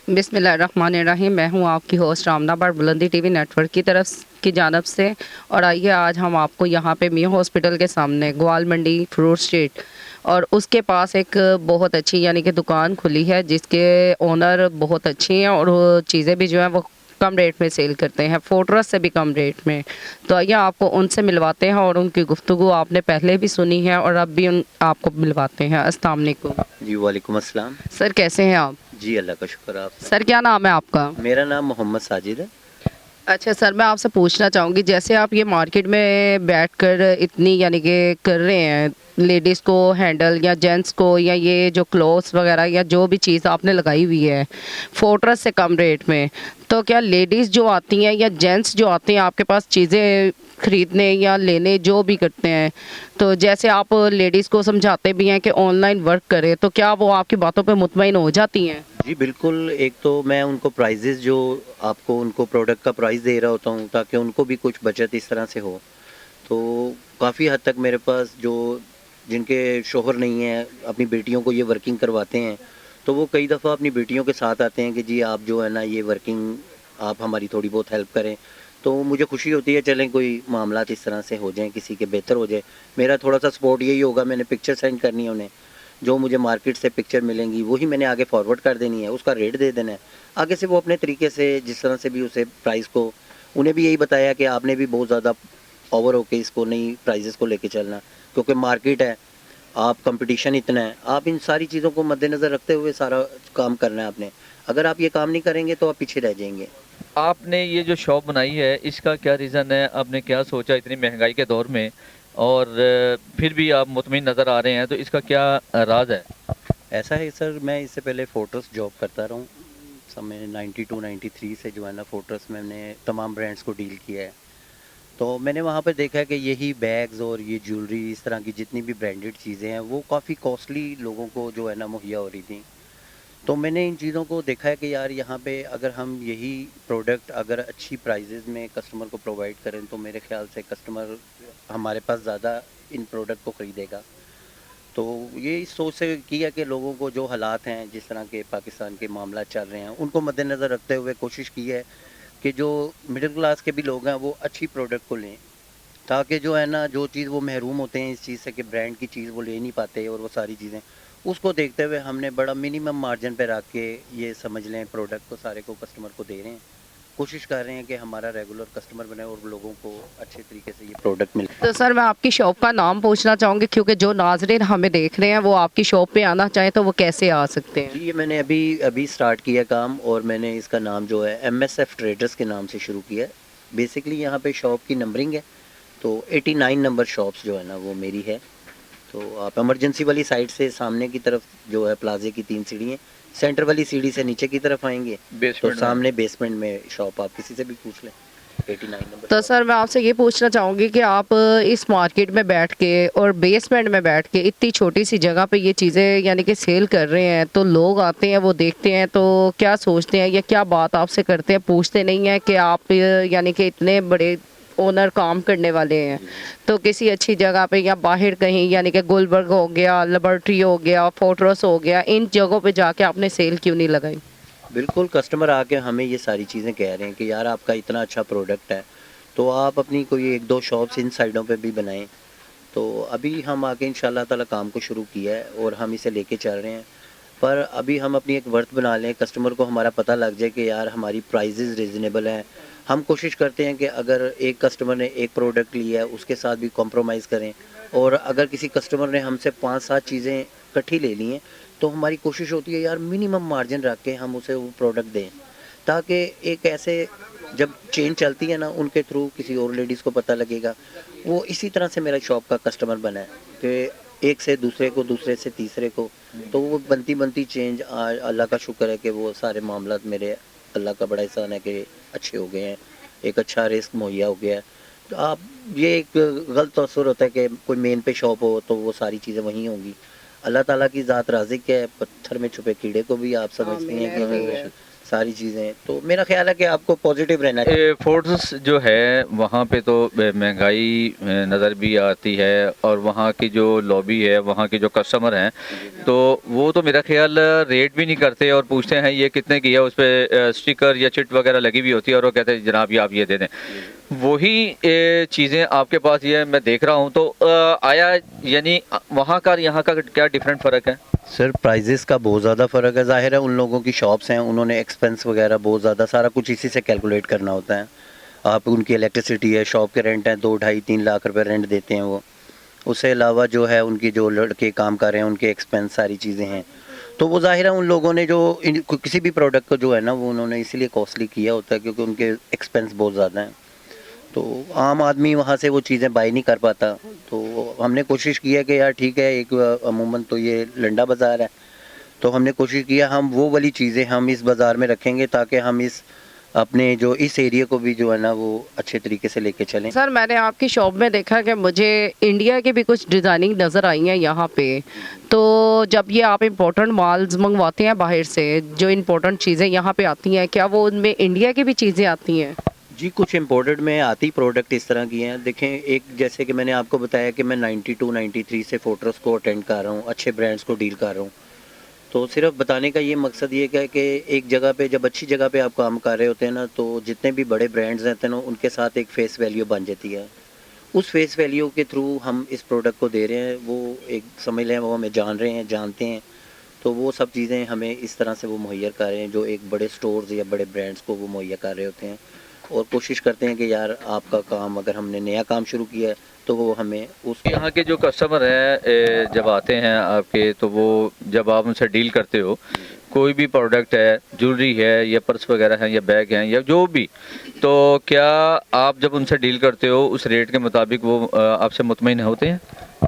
बिस्मिल्लाहिर्रहमानिर्रहीम। मैं हूं आपकी होस्ट रामना बाट बुलंदी टीवी नेटवर्क की जानब से। और आइए आज हम आपको यहाँ पे मियाँ हॉस्पिटल के सामने ग्वाल मंडी फ्रूट स्ट्रीट और उसके पास एक बहुत अच्छी यानी कि दुकान खुली है जिसके ओनर बहुत अच्छी हैं और वो चीज़ें भी जो हैं वो कम रेट में सेल करते हैं, फोर्ट्रस से भी कम रेट में। तो आइए आपको उनसे मिलवाते हैं और उनकी गुफ्तगू आपने पहले भी सुनी है और अब भी आपको मिलवाते हैं। अस्सलाम वालेकुम। जी वालेकुम अस्सलाम। सर कैसे हैं आप? जी अल्लाह का शुक्र। आप? सर क्या नाम है आपका? मेरा नाम मोहम्मद साजिद है। अच्छा सर, मैं आपसे पूछना चाहूँगी, जैसे आप ये मार्केट में बैठकर इतनी यानी कि कर रहे हैं लेडीज़ को हैंडल या जेंट्स को, या ये जो क्लोथ्स वगैरह या जो भी चीज़ आपने लगाई हुई है फोर्ट्रस से कम रेट में, तो क्या लेडीज़ जो आती हैं या जेंट्स जो आते हैं आपके पास चीज़ें ख़रीदने या लेने जो भी करते हैं, तो जैसे आप लेडीज़ को समझाते भी हैं कि ऑनलाइन वर्क करें, तो क्या वो आपकी बातों पे मुतमईन हो जाती हैं? जी बिल्कुल। एक तो मैं उनको प्राइजेज़ जो आपको उनको प्रोडक्ट का प्राइस दे रहा होता हूँ ताकि उनको भी कुछ बचत इस तरह से हो। तो काफ़ी हद तक मेरे पास जो जिनके शोहर नहीं है अपनी बेटियों को ये वर्किंग करवाते हैं, तो वो कई दफ़ा अपनी बेटियों के साथ आते हैं कि जी आप जो है ना ये वर्किंग आप हमारी थोड़ी बहुत हेल्प करें। तो मुझे खुशी होती है चलें कोई मामलात इस तरह से हो जाएं, किसी के बेहतर हो जाए। मेरा थोड़ा सा सपोर्ट यही होगा, मैंने पिक्चर सेंड करनी है उन्हें, जो मुझे मार्केट से पिक्चर मिलेंगी वही मैंने आगे फॉरवर्ड कर देनी है, उसका रेट दे देना है। आगे से वो अपने तरीके से जिस तरह से भी उसे प्राइस को, उन्हें भी यही बताया कि आपने भी बहुत ज़्यादा ओवर होके इसको नहीं प्राइजेस को लेके चलना, क्योंकि मार्केट है, आप कंपटीशन इतना है, आप इन सारी चीज़ों को मद्देनज़र रखते हुए सारा काम करना है आपने। अगर आप ये काम नहीं करेंगे तो आप पीछे रह जाएंगे। आपने ये जो शॉप बनाई है इसका क्या रीज़न है? आपने क्या सोचा इतनी महंगाई के दौर में, और फिर भी आप मुतमिन नज़र आ रहे हैं, तो इसका क्या राज है? ऐसा है सर, मैं इससे पहले फोर्ट्रस जॉब करता रहा हूँ। सब मैंने 92-93 से जो है ना फोर्ट्रस में मैंने तमाम ब्रांड्स को डील किया है। तो मैंने वहाँ पर देखा कि यही बैग्स और ये ज्वेलरी इस तरह की जितनी भी ब्रांडेड चीज़ें हैं वो काफ़ी कॉस्टली लोगों को जो है ना मुहैया हो रही थी। तो मैंने इन चीज़ों को देखा है कि यार यहाँ पे अगर हम यही प्रोडक्ट अगर अच्छी प्राइजेज़ में कस्टमर को प्रोवाइड करें तो मेरे ख्याल से कस्टमर हमारे पास ज़्यादा इन प्रोडक्ट को ख़रीदेगा। तो ये इस सोच से किया कि लोगों को जो हालात हैं जिस तरह के पाकिस्तान के मामला चल रहे हैं उनको मद्देनज़र रखते हुए कोशिश की है कि जो मिडिल क्लास के भी लोग हैं वो अच्छी प्रोडक्ट को लें, ताकि जो है ना जो चीज़ वो महरूम होते हैं इस चीज़ से कि ब्रांड की चीज़ वो ले नहीं पाते, और वो सारी चीज़ें उसको देखते हुए हमने बड़ा मिनिमम मार्जिन पे रख के ये समझ लें प्रोडक्ट को सारे को कस्टमर को दे रहे हैं। कोशिश कर रहे हैं कि हमारा रेगुलर कस्टमर बने और लोगों को अच्छे तरीके से ये प्रोडक्ट मिले। तो सर मैं आपकी शॉप का नाम पूछना चाहूँगी, क्योंकि जो नाज़रीन हमें देख रहे हैं वो आपकी शॉप पे आना चाहें तो वो कैसे आ सकते हैं? जी ये मैंने अभी अभी स्टार्ट किया काम, और मैंने इसका नाम जो है MSF ट्रेडर्स के नाम से शुरू किया है। बेसिकली यहाँ पे शॉप की नंबरिंग है, तो 89 नंबर शॉप्स जो है ना वो मेरी है। तो आप इमरजेंसी वाली साइड से सामने की तरफ जो है प्लाजे की 3 सीढ़ी हैं, सेंटर वाली सीढ़ी से नीचे की तरफ आएंगे तो बेसमेंट में? सामने बेसमेंट में शॉप, आप किसी से भी पूछ लें 89 नंबर तो शॉप। सर मैं आपसे ये पूछना चाहूँगी कि आप इस मार्केट में बैठ के और बेसमेंट में बैठ के इतनी छोटी सी जगह पे ये चीज़ें यानी कि सेल कर रहे हैं, तो लोग आते हैं वो देखते हैं तो क्या सोचते हैं या क्या बात आपसे करते हैं? पूछते नहीं हैं कि आप यानी कि इतने बड़े ओनर काम करने वाले हैं, तो किसी अच्छी जगह पे या बाहर कहीं यानी कि गुलबर्ग हो गया, लिबर्टी हो गया, फोर्ट्रस हो गया, इन जगहों पे जाके आपने सेल क्यों नहीं लगाई? बिल्कुल, कस्टमर आके हमें ये सारी चीज़ें कह रहे हैं कि यार आपका इतना अच्छा प्रोडक्ट है, तो आप अपनी कोई 1-2 शॉप्स इन साइडों पे भी बनाएं। तो अभी हम आके इंशाल्लाह ताला काम को शुरू किया है और हम इसे लेके चल रहे हैं। पर अभी हम अपनी एक वर्थ बना लें, कस्टमर को हमारा पता लग जाए कि यार हमारी प्राइजेज़ रीज़नेबल हैं। हम कोशिश करते हैं कि अगर एक कस्टमर ने एक प्रोडक्ट लिया है उसके साथ भी कॉम्प्रोमाइज़ करें, और अगर किसी कस्टमर ने हमसे 5-7 चीज़ें इकट्ठी ले ली हैं तो हमारी कोशिश होती है यार मिनिमम मार्जिन रख के हम उसे वो प्रोडक्ट दें, ताकि एक ऐसे जब चेन चलती है ना उनके थ्रू किसी और लेडीज़ को पता लगेगा। वो इसी तरह से मेरा शॉप का कस्टमर बना है कि एक से दूसरे को, दूसरे से तीसरे को, तो वो बनती बनती चेंज आज अल्लाह का शुक्र है कि वो सारे मामलात मेरे अल्लाह का बड़ा एहसान है कि अच्छे हो गए हैं, एक अच्छा रिस्क मुहैया हो गया है। तो आप ये एक गलत तसव्वुर होता है कि कोई मेन पे शॉप हो तो वो सारी चीज़ें वहीं होंगी। अल्लाह ताला की ज़ात राज़िक है, पत्थर में छुपे कीड़े को भी आप समझती हैं कि वो सारी चीज़ें, तो मेरा ख्याल है कि आपको पॉजिटिव रहना चाहिए। फोर्ट्स जो है वहाँ पे तो महंगाई नज़र भी आती है, और वहाँ की जो लॉबी है, वहाँ के जो कस्टमर हैं, तो वो तो मेरा ख्याल रेट भी नहीं करते और पूछते हैं ये कितने की है, उस पर स्टिकर या चिट वगैरह लगी हुई होती है और वो कहते हैं जनाब ये आप ये दे दें। वही चीज़ें आपके पास ये मैं देख रहा हूँ, तो आया यानी वहाँ का और यहाँ का क्या डिफरेंट फ़र्क है? सर प्राइजेस का बहुत ज़्यादा फ़र्क है। ज़ाहिर है उन लोगों की शॉप्स हैं, उन्होंने एक्सपेंस वगैरह बहुत ज़्यादा सारा कुछ इसी से कैलकुलेट करना होता है। आप उनकी इलेक्ट्रिसिटी है, शॉप के रेंट हैं, 2-2.5-3 लाख रुपए रेंट देते हैं वो। उससे अलावा जो है उनकी जो लड़के काम कर रहे हैं उनके एक्सपेंस सारी चीज़ें हैं। तो वो ज़ाहिर है उन लोगों ने जो किसी भी प्रोडक्ट को जो है ना वो उन्होंने इसीलिए कॉस्टली किया होता है क्योंकि उनके एक्सपेंस बहुत ज़्यादा हैं। तो आम आदमी वहाँ से वो चीज़ें बाई नहीं कर पाता। तो हमने कोशिश की है कि यार ठीक है, एक अमूमन तो ये लंडा बाज़ार है, तो हमने कोशिश किया हम वो वाली चीज़ें हम इस बाज़ार में रखेंगे ताकि हम इस अपने जो इस एरिया को भी जो है ना वो अच्छे तरीके से लेके चलें। सर मैंने आपकी शॉप में देखा कि मुझे इंडिया की भी कुछ डिज़ाइनिंग नज़र आई हैं यहाँ पे। तो जब ये आप इम्पोर्टेंट माल्स मंगवाते हैं बाहर से, जो इम्पोर्टेंट चीज़ें यहाँ पे आती हैं, क्या वो उनमें इंडिया की भी चीज़ें आती हैं? जी कुछ इम्पोर्टेड में आती प्रोडक्ट इस तरह की हैं। देखें, एक जैसे कि मैंने आपको बताया कि मैं 92-93 से फोटोस को अटेंड कर रहा हूँ, अच्छे ब्रांड्स को डील कर रहा हूँ। तो सिर्फ बताने का ये मकसद ये है कि एक जगह पे जब अच्छी जगह पे आप काम कर रहे होते हैं ना, तो जितने भी बड़े ब्रांड्स रहते हैं ना उनके साथ एक फेस वैल्यू बन जाती है। उस फेस वैल्यू के थ्रू हम इस प्रोडक्ट को दे रहे हैं, वो एक समझ लें वो हमें जान रहे हैं, जानते हैं। तो वो सब चीज़ें हमें इस तरह से वो मुहैया कर रहे हैं जो एक बड़े स्टोर्स या बड़े ब्रांड्स को वो मुहैया कर रहे होते हैं। और कोशिश करते हैं कि यार आपका काम, अगर हमने नया काम शुरू किया है तो वो हमें उस यहाँ के जो कस्टमर हैं जब आते हैं आपके, तो वो जब आप उनसे डील करते हो, कोई भी प्रोडक्ट है, ज्वेलरी है या पर्स वगैरह है या बैग हैं या जो भी, तो क्या आप जब उनसे डील करते हो उस रेट के मुताबिक वो आपसे मुतमईन होते हैं?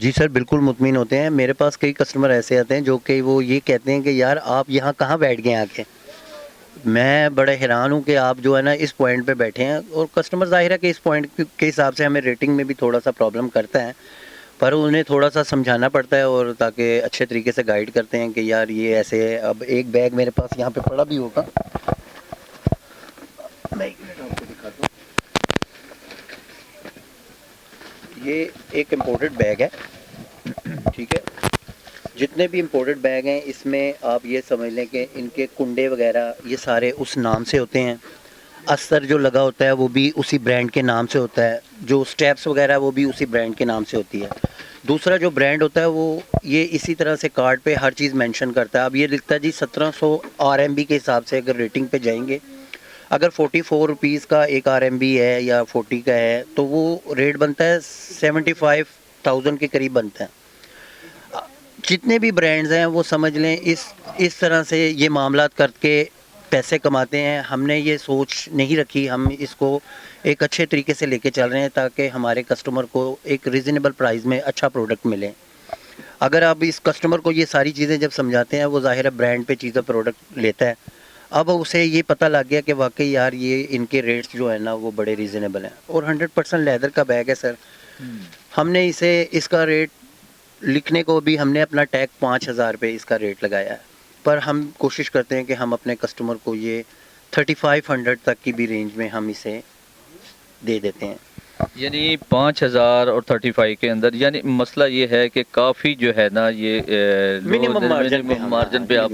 जी सर बिल्कुल मुतमिन होते हैं। मेरे पास कई कस्टमर ऐसे आते हैं जो कि वो ये कहते हैं कि यार आप यहाँ कहाँ बैठ गए आके। मैं बड़े हैरान हूँ कि आप जो है ना इस पॉइंट पे बैठे हैं। और कस्टमर ज़ाहिर है कि इस पॉइंट के हिसाब से हमें रेटिंग में भी थोड़ा सा प्रॉब्लम करता है, पर उन्हें थोड़ा सा समझाना पड़ता है और ताकि अच्छे तरीके से गाइड करते हैं कि यार ये ऐसे है। अब एक बैग मेरे पास यहाँ पे पड़ा भी होगा, मैं एक मिनट आपको दिखाता हूँ। ये एक इम्पोर्टेड बैग है, ठीक है। जितने भी इम्पोर्टेड बैग हैं इसमें आप ये समझ लें कि इनके कुंडे वगैरह ये सारे उस नाम से होते हैं। अस्तर जो लगा होता है वो भी उसी ब्रांड के नाम से होता है, जो स्टेप्स वगैरह वो भी उसी ब्रांड के नाम से होती है। दूसरा जो ब्रांड होता है वो ये इसी तरह से कार्ड पे हर चीज़ मेंशन करता है। अब ये लिखता है जी 1700 RMB के हिसाब से अगर रेटिंग पे जाएंगे, अगर 44 रुपीज़ का एक RMB है या 40 का है तो वो रेट बनता है 75,000 के करीब बनता है। जितने भी ब्रांड्स हैं वो समझ लें इस तरह से ये मामलात करके पैसे कमाते हैं। हमने ये सोच नहीं रखी, हम इसको एक अच्छे तरीके से लेके चल रहे हैं ताकि हमारे कस्टमर को एक रीज़नेबल प्राइस में अच्छा प्रोडक्ट मिले। अगर आप इस कस्टमर को ये सारी चीज़ें जब समझाते हैं, वो ज़ाहिर है ब्रांड पे चीज़ें प्रोडक्ट लेता है। अब उसे ये पता लग गया कि वाकई यार ये इनके रेट्स जो है ना वो बड़े रीज़नेबल हैं। और 100% लेदर का बैग है सर। हमने इसका रेट लिखने को भी हमने अपना टैग 5,000 रुपये इसका रेट लगाया है, पर हम कोशिश करते हैं कि हम अपने कस्टमर को ये 3500 तक की भी रेंज में हम इसे दे देते हैं। यानी 5,000 और 35 के अंदर, यानी मसला ये है कि काफ़ी जो है ना ये मिनिमम मार्जिन पे आप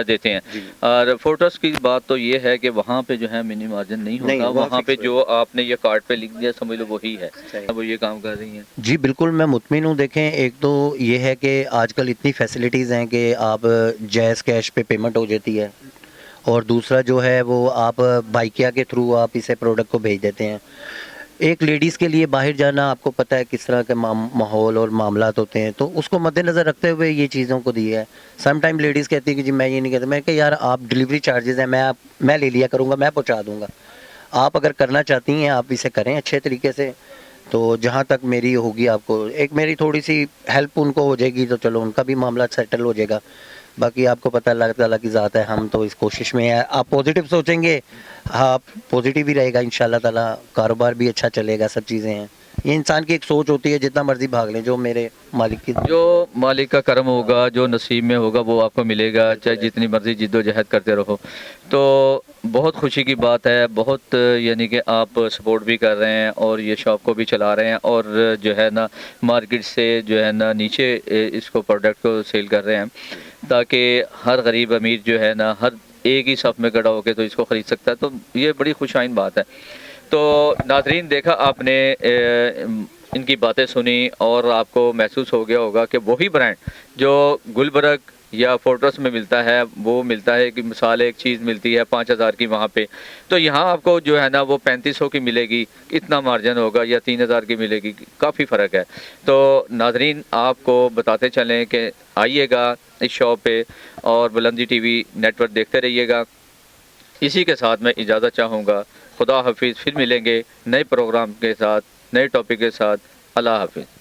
देते हैं। और फोटोस की बात तो ये है कि वहाँ पे जो है मिनिमम मार्जिन नहीं होता, वहाँ पे जो आपने ये कार्ड पे लिख दिया समझ लो वही है, वो ये काम कर रही हैं। जी बिल्कुल मैं मुतमिन हूँ। देखें, एक तो ये है कि आजकल इतनी फैसिलिटीज़ हैं कि आप जैज़ कैश पे पेमेंट हो जाती है, और दूसरा जो है वो आप बाइकिया के थ्रू आप इसे प्रोडक्ट को भेज देते हैं। एक लेडीज़ के लिए बाहर जाना आपको पता है किस तरह के माहौल और मामलात होते हैं, तो उसको मद्देनज़र रखते हुए ये चीज़ों को दी है। सम टाइम लेडीज़ कहती है कि जी मैं ये नहीं कहता, मैं कि यार आप डिलीवरी चार्जेस हैं, मैं ले लिया करूँगा, मैं पहुँचा दूँगा। आप अगर करना चाहती हैं आप इसे करें अच्छे तरीके से। तो जहाँ तक मेरी होगी आपको एक मेरी थोड़ी सी हेल्प उनको हो जाएगी तो चलो उनका भी मामला सेटल हो जाएगा। बाकी आपको पता है अल्लाह ताला की ज़ात है, हम तो इस कोशिश में है। आप पॉजिटिव सोचेंगे, आप पॉजिटिव ही रहेगा इंशाल्लाह ताला, कारोबार भी अच्छा चलेगा, सब चीज़ें हैं। ये इंसान की एक सोच होती है, जितना मर्जी भाग लें, जो मेरे मालिक की जो मालिक का करम होगा, जो नसीब में होगा वो आपको मिलेगा, चाहे जितनी मर्जी जिद्दोजहद करते रहो। तो बहुत खुशी की बात है, बहुत यानी कि आप सपोर्ट भी कर रहे हैं और ये शॉप को भी चला रहे हैं और जो है ना मार्केट से जो है ना नीचे इसको प्रोडक्ट को सेल कर रहे हैं, ताकि हर गरीब अमीर जो है ना हर एक ही सफ़ में खड़ा होकर तो इसको ख़रीद सकता है। तो ये बड़ी खुशाइन बात है। तो नाज़रीन, देखा आपने इनकी बातें सुनी और आपको महसूस हो गया होगा कि वही ब्रांड जो गुलबर्ग या फोर्ट्रेस में मिलता है, वो मिलता है कि मिसाल एक चीज़ मिलती है 5,000 की वहाँ पे, तो यहाँ आपको जो है ना वो 3500 की मिलेगी, इतना मार्जिन होगा, या 3,000 की मिलेगी, काफ़ी फ़र्क है। तो नाज़रीन, आपको बताते चलें कि आइएगा इस शॉप पे और बुलंदी टीवी नेटवर्क देखते रहिएगा। इसी के साथ मैं इजाज़त चाहूँगा। खुदा हाफिज़, फिर मिलेंगे नए प्रोग्राम के साथ, नए टॉपिक के साथ। अल्लाह हाफिज़।